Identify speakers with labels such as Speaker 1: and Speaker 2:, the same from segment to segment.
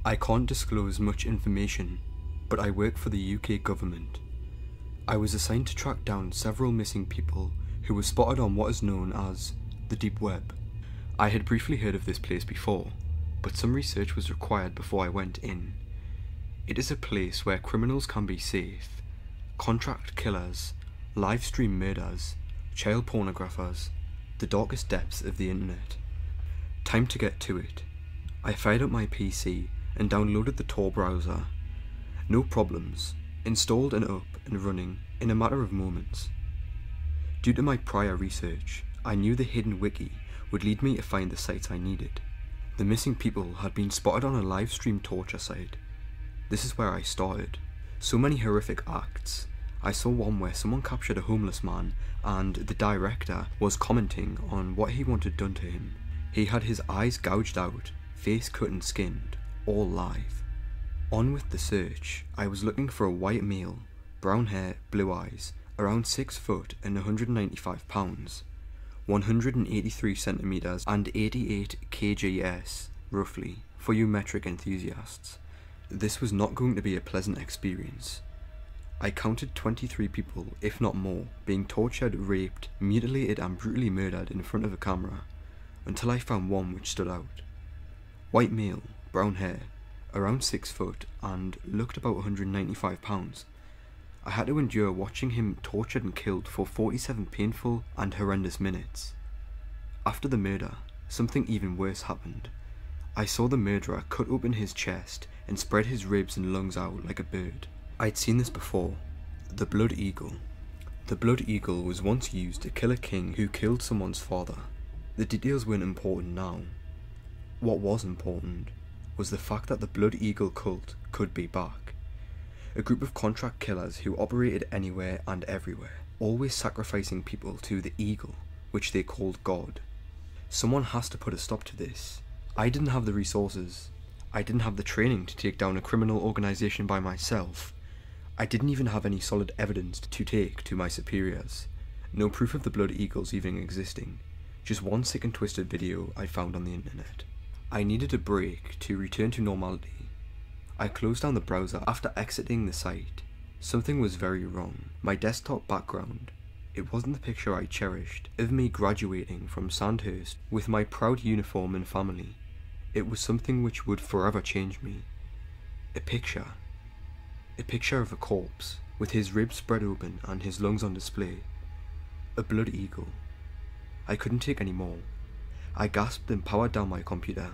Speaker 1: I can't disclose much information, but I work for the UK government. I was assigned to track down several missing people who were spotted on what is known as the Deep Web. I had briefly heard of this place before, but some research was required before I went in. It is a place where criminals can be safe, contract killers, live stream murders, child pornographers, the darkest depths of the internet. Time to get to it. I fired up my PC and downloaded the Tor browser. No problems, installed and up and running in a matter of moments. Due to my prior research, I knew the hidden wiki would lead me to find the sites I needed. The missing people had been spotted on a live stream torture site. This is where I started. So many horrific acts. I saw one where someone captured a homeless man and the director was commenting on what he wanted done to him. He had his eyes gouged out, face cut and skinned, all live. On with the search, I was looking for a white male, brown hair, blue eyes, around 6 foot and 195 pounds, 183 centimeters and 88 kgs, roughly, for you metric enthusiasts. This was not going to be a pleasant experience. I counted 23 people, if not more, being tortured, raped, mutilated and brutally murdered in front of a camera, until I found one which stood out. White male, brown hair, around 6 foot and looked about 195 pounds. I had to endure watching him tortured and killed for 47 painful and horrendous minutes. After the murder, something even worse happened. I saw the murderer cut open his chest and spread his ribs and lungs out like a bird. I'd seen this before. The Blood Eagle. The Blood Eagle was once used to kill a king who killed someone's father. The details weren't important now. What was important was the fact that the Blood Eagle cult could be back. A group of contract killers who operated anywhere and everywhere, always sacrificing people to the Eagle, which they called God. Someone has to put a stop to this. I didn't have the resources. I didn't have the training to take down a criminal organisation by myself. I didn't even have any solid evidence to take to my superiors. No proof of the Blood Eagles even existing. Just one sick and twisted video I found on the internet. I needed a break to return to normality. I closed down the browser after exiting the site. Something was very wrong. My desktop background. It wasn't the picture I cherished of me graduating from Sandhurst with my proud uniform and family. It was something which would forever change me. A picture of a corpse, with his ribs spread open and his lungs on display. A blood eagle. I couldn't take any more. I gasped and powered down my computer.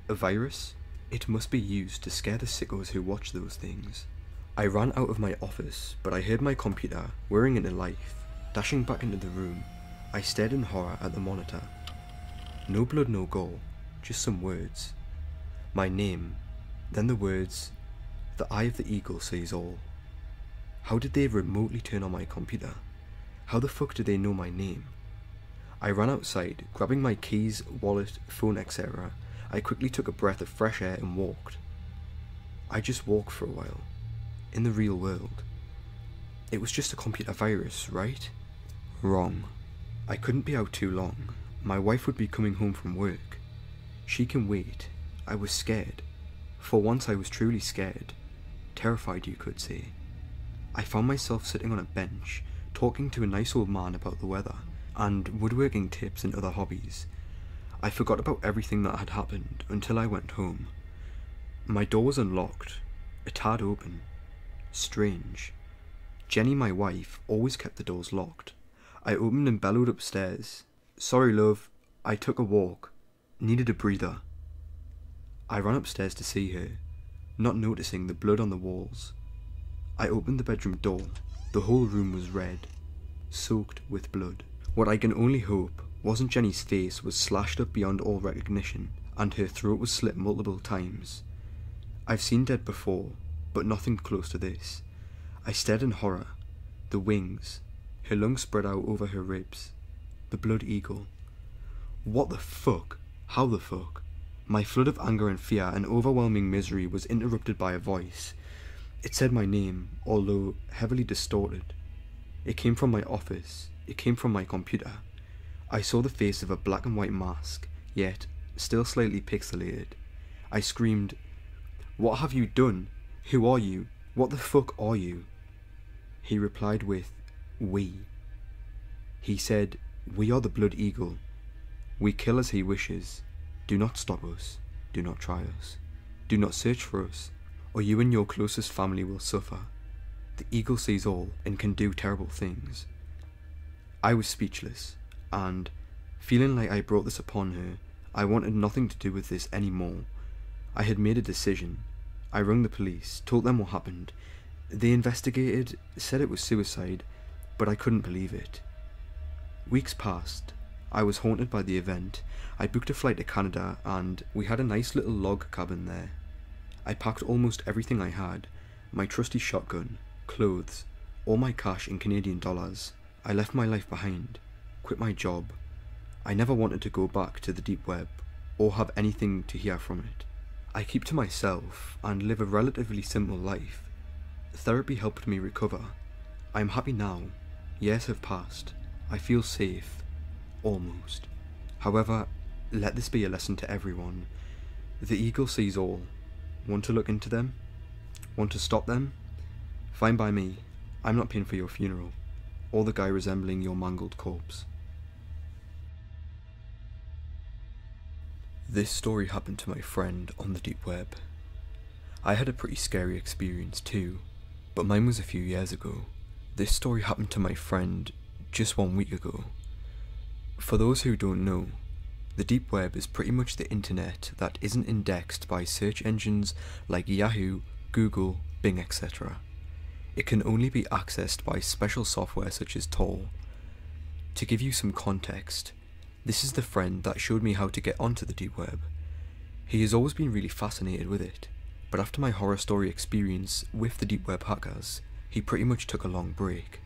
Speaker 1: A virus? It must be used to scare the sickos who watch those things. I ran out of my office, but I heard my computer whirring into life. Dashing back into the room, I stared in horror at the monitor. No blood, no gore, just some words. My name, then the words, "The eye of the eagle sees all." How did they remotely turn on my computer? How the fuck did they know my name? I ran outside, grabbing my keys, wallet, phone, etc. I quickly took a breath of fresh air and walked. I just walked for a while. In the real world. It was just a computer virus, right? Wrong. I couldn't be out too long. My wife would be coming home from work. She can wait. I was scared. For once I was truly scared. Terrified, you could say. I found myself sitting on a bench, talking to a nice old man about the weather, and woodworking tips and other hobbies. I forgot about everything that had happened until I went home. My door was unlocked, a tad open. Strange. Jenny, my wife, always kept the doors locked. I opened and bellowed upstairs. "Sorry, love, I took a walk. Needed a breather." I ran upstairs to see her, not noticing the blood on the walls. I opened the bedroom door. The whole room was red, soaked with blood. What I can only hope wasn't Jenny's face was slashed up beyond all recognition, and her throat was slit multiple times. I've seen dead before, but nothing close to this. I stared in horror. The wings, her lungs spread out over her ribs. The blood eagle. What the fuck? How the fuck? My flood of anger and fear and overwhelming misery was interrupted by a voice. It said my name, although heavily distorted. It came from my office. It came from my computer. I saw the face of a black and white mask, yet still slightly pixelated. I screamed, What have you done? Who are you? What the fuck are you? He replied with, we. He said, we are the Blood Eagle. We kill as he wishes. Do not stop us. Do not try us. Do not search for us, or you and your closest family will suffer. The eagle sees all and can do terrible things. I was speechless, and, feeling like I brought this upon her, I wanted nothing to do with this anymore. I had made a decision. I rang the police, told them what happened. They investigated, said it was suicide, but I couldn't believe it. Weeks passed. I was haunted by the event. I booked a flight to Canada, and we had a nice little log cabin there. I packed almost everything I had, my trusty shotgun, clothes, all my cash in Canadian dollars. I left my life behind, quit my job. I never wanted to go back to the deep web, or have anything to hear from it. I keep to myself, and live a relatively simple life. Therapy helped me recover. I am happy now. Years have passed. I feel safe. Almost. However, let this be a lesson to everyone. The eagle sees all. Want to look into them? Want to stop them? Fine by me. I'm not paying for your funeral, or the guy resembling your mangled corpse. This story happened to my friend on the deep web. I had a pretty scary experience too, but mine was a few years ago. This story happened to my friend just 1 week ago. For those who don't know, the deep web is pretty much the internet that isn't indexed by search engines like Yahoo, Google, Bing, etc. It can only be accessed by special software such as Tor. To give you some context, this is the friend that showed me how to get onto the deep web. He has always been really fascinated with it, but after my horror story experience with the deep web hackers, he pretty much took a long break.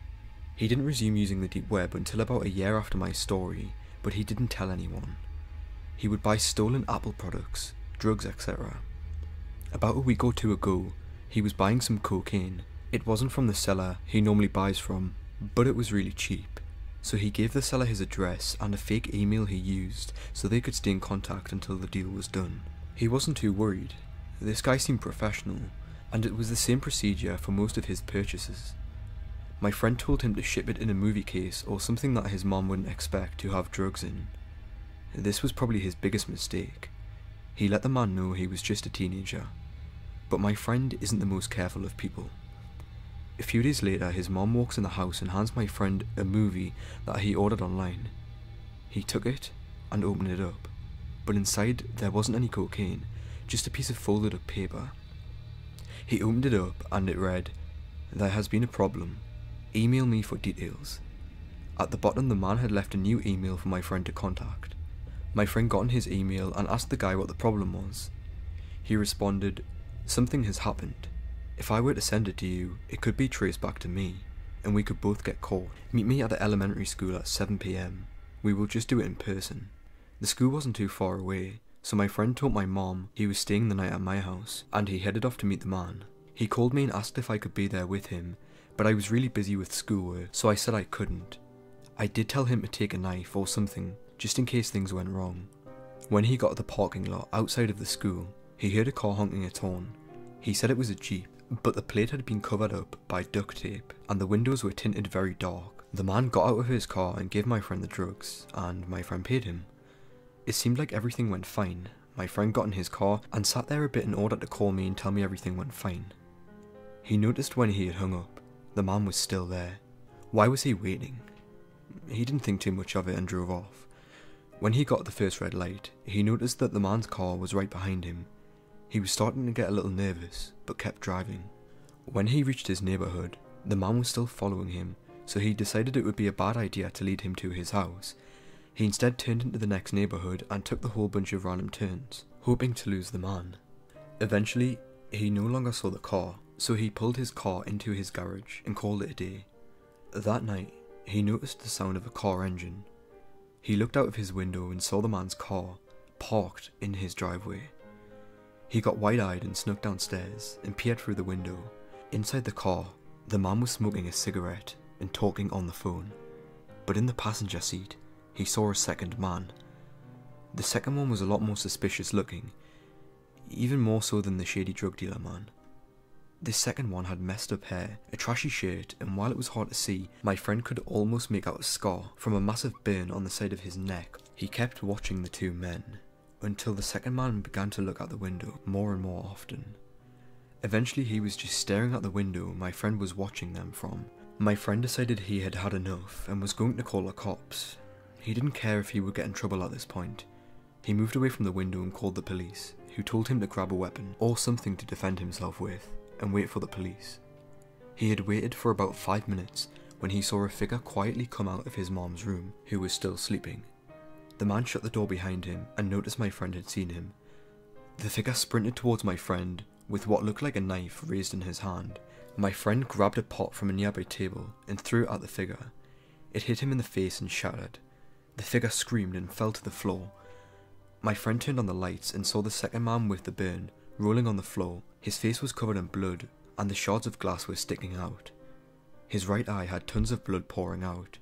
Speaker 1: He didn't resume using the deep web until about a year after my story, but he didn't tell anyone. He would buy stolen Apple products, drugs, etc. About a week or two ago, he was buying some cocaine. It wasn't from the seller he normally buys from, but it was really cheap. So he gave the seller his address and a fake email he used so they could stay in contact until the deal was done. He wasn't too worried. This guy seemed professional, and it was the same procedure for most of his purchases. My friend told him to ship it in a movie case or something that his mom wouldn't expect to have drugs in. This was probably his biggest mistake. He let the man know he was just a teenager. But my friend isn't the most careful of people. A few days later, his mom walks in the house and hands my friend a movie that he ordered online. He took it and opened it up, but inside there wasn't any cocaine, just a piece of folded up paper. He opened it up and it read, "There has been a problem. Email me for details." At the bottom, the man had left a new email for my friend to contact. My friend got on his email and asked the guy what the problem was. He responded, "Something has happened. If I were to send it to you, it could be traced back to me, and we could both get caught. Meet me at the elementary school at 7 PM. We will just do it in person." The school wasn't too far away, so my friend told my mom he was staying the night at my house, and he headed off to meet the man. He called me and asked if I could be there with him, but I was really busy with schoolwork, so I said I couldn't. I did tell him to take a knife or something, just in case things went wrong. When he got to the parking lot outside of the school, he heard a car honking its horn. He said it was a Jeep, but the plate had been covered up by duct tape, and the windows were tinted very dark. The man got out of his car and gave my friend the drugs, and my friend paid him. It seemed like everything went fine. My friend got in his car and sat there a bit in order to call me and tell me everything went fine. He noticed when he had hung up, the man was still there. Why was he waiting? He didn't think too much of it and drove off. When he got the first red light, he noticed that the man's car was right behind him. He was starting to get a little nervous, but kept driving. When he reached his neighbourhood, the man was still following him, so he decided it would be a bad idea to lead him to his house. He instead turned into the next neighbourhood and took the whole bunch of random turns, hoping to lose the man. Eventually, he no longer saw the car, so he pulled his car into his garage and called it a day. That night, he noticed the sound of a car engine. He looked out of his window and saw the man's car, parked in his driveway. He got wide-eyed and snuck downstairs and peered through the window. Inside the car, the man was smoking a cigarette and talking on the phone. But in the passenger seat, he saw a second man. The second one was a lot more suspicious looking. even more so than the shady drug dealer man. This second one had messed up hair, a trashy shirt, and while it was hard to see, my friend could almost make out a scar from a massive burn on the side of his neck. He kept watching the two men, until the second man began to look out the window more and more often. Eventually he was just staring at the window my friend was watching them from. My friend decided he had had enough and was going to call the cops. He didn't care if he would get in trouble at this point. He moved away from the window and called the police, who told him to grab a weapon or something to defend himself with and wait for the police. He had waited for about 5 minutes when he saw a figure quietly come out of his mom's room, who was still sleeping. The man shut the door behind him and noticed my friend had seen him. The figure sprinted towards my friend with what looked like a knife raised in his hand. My friend grabbed a pot from a nearby table and threw it at the figure. It hit him in the face and shattered. The figure screamed and fell to the floor. My friend turned on the lights and saw the second man with the burn rolling on the floor. His face was covered in blood and the shards of glass were sticking out. His right eye had tons of blood pouring out.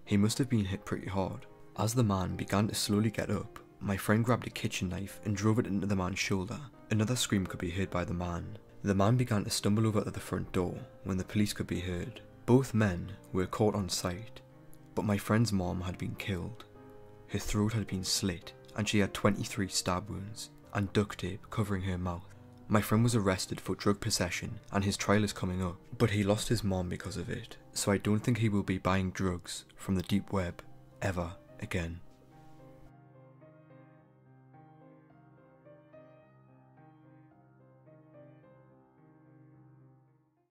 Speaker 1: He must have been hit pretty hard. As the man began to slowly get up, my friend grabbed a kitchen knife and drove it into the man's shoulder. Another scream could be heard by the man. The man began to stumble over to the front door when the police could be heard. Both men were caught on sight, but my friend's mom had been killed. Her throat had been slit and she had 23 stab wounds and duct tape covering her mouth. My friend was arrested for drug possession and his trial is coming up, but he lost his mom because of it, so I don't think he will be buying drugs from the deep web ever again.